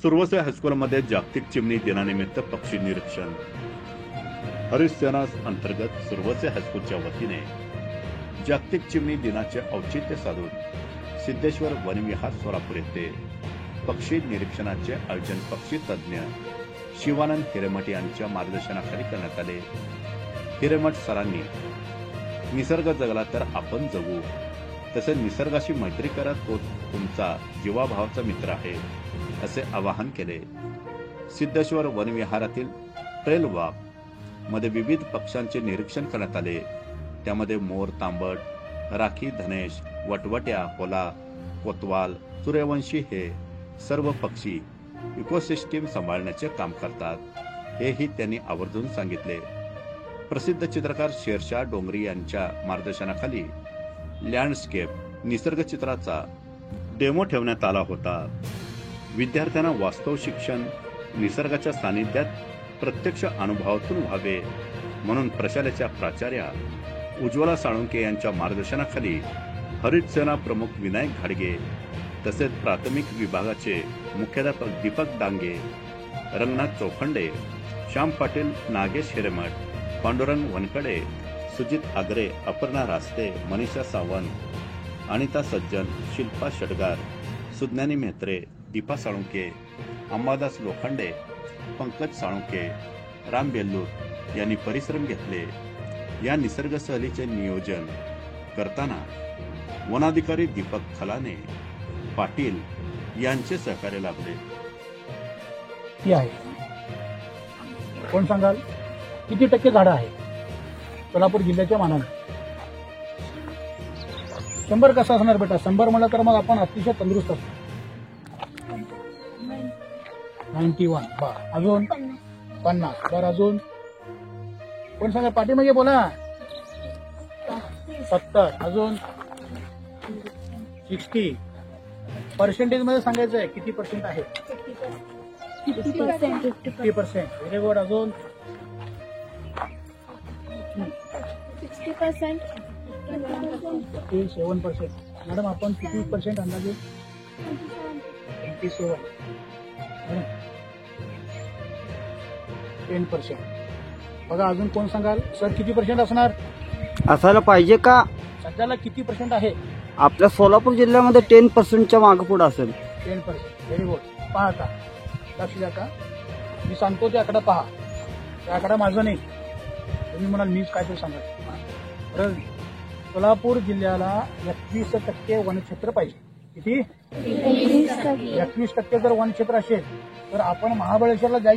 सुरवसे हायस्कूलमध्ये जागतिक चिमणी दिनानिमित्त पक्षी निरीक्षण. हरित सेना अंतर्गत सुरवसे हायस्कूलच्या वतीने जागतिक चिमणी दिनाचे औचित्य साधून सिद्धेश्वर वनविहार सोलापूर येथे पक्षी निरीक्षणाचे आयोजन पक्षी तज्ञ शिवानंद हिरेमठ यांच्या मार्गदर्शनाखाली करण्यात आले. हिरेमठ सरांनी निसर्ग जगला तर आपण जगू, तसेच निसर्गाशी मैत्री करत तो तुमचा जीवाभावाचा मित्र आहे असे आवाहन केले. सिद्धेश्वर वनविहारातील ट्रेल वॉक मध्ये विविध पक्ष्यांचे निरीक्षण करण्यात आले. त्यामध्ये मोर, तांबट, राखी, धनेश, वटवट्या, होला, कोतवाल, सूर्यवंशी हे सर्व पक्षी इकोसिस्टीम सांभाळण्याचे काम करतात, हेही त्यांनी आवर्जून सांगितले. प्रसिद्ध चित्रकार शेरशाह डोंगरी यांच्या मार्गदर्शनाखाली लँडस्केप निसर्ग चित्राचा डेमो ठेवण्यात आला होता. विद्यार्थ्यांना वास्तव शिक्षण निसर्गाच्या सानिध्यात प्रत्यक्ष अनुभवातून व्हावे म्हणून प्रशालेच्या प्राचार्या उज्ज्वला साळुंके यांच्या मार्गदर्शनाखाली हरित सेना प्रमुख विनायक घाडगे तसेच प्राथमिक विभागाचे मुख्याध्यापक दीपक डांगे, रंगनाथ चौखंडे, श्याम पाटील, नागेश हिरेमठ, पांडुरंग वनकडे, सुजित आगरे, अपर्णा रास्ते, मनीषा सावंत, अनिता सज्जन, शिल्पा षडगार, सुज्ञानी म्हेत्रे, दीपा साळुंके, अंबादास लोखंडे, पंकज साळुंके, राम बेल्लूर यांनी परिश्रम घेतले. या निसर्ग सहलीचे नियोजन करताना वनाधिकारी दीपक खलाने पाटील यांचे सहकार्य लाभले. ती आहे कोण सांगाल किती टक्के झाडं आहे सोलापूर जिल्ह्याच्या मानाने? 100 कसं असणार बेटा? 100 म्हणलं तर मग आपण अतिशय तंदुरुस्त असतो. 91 बर, अजून 50 बर, अजून कोण सांगा? पाठी म्हणजे बोला. 70 अजून 60 पर्सेंटेज मध्ये सांगायचं आहे किती पर्सेंट आहे? 50%. Very good. अजून 60%. 57%. मॅडम आपण किती पर्सेंट अंदाजे? 27. 10%. बघा अजून कोण सांगाल? सर किती पर्सेंट असणार असायला पाहिजे का? सध्याला किती पर्सेंट आहे आपल्या सोलापूर जिल्ह्यामध्ये? 10%च्या मागे पुढे असेल. 10%. Very good. पहा आता लक्ष द्या का मी सांगतो ते आकडा पहा. त्या आकडा माझा नाही, तुम्ही म्हणाल मीच काय ते सांगत. बरं, सोलापूर जिल्ह्याला 21% वनक्षेत्र पाहिजे. किती? 21% जर वनक्षेत्र असेल तर आपण महाबळेश्वरला जायचं.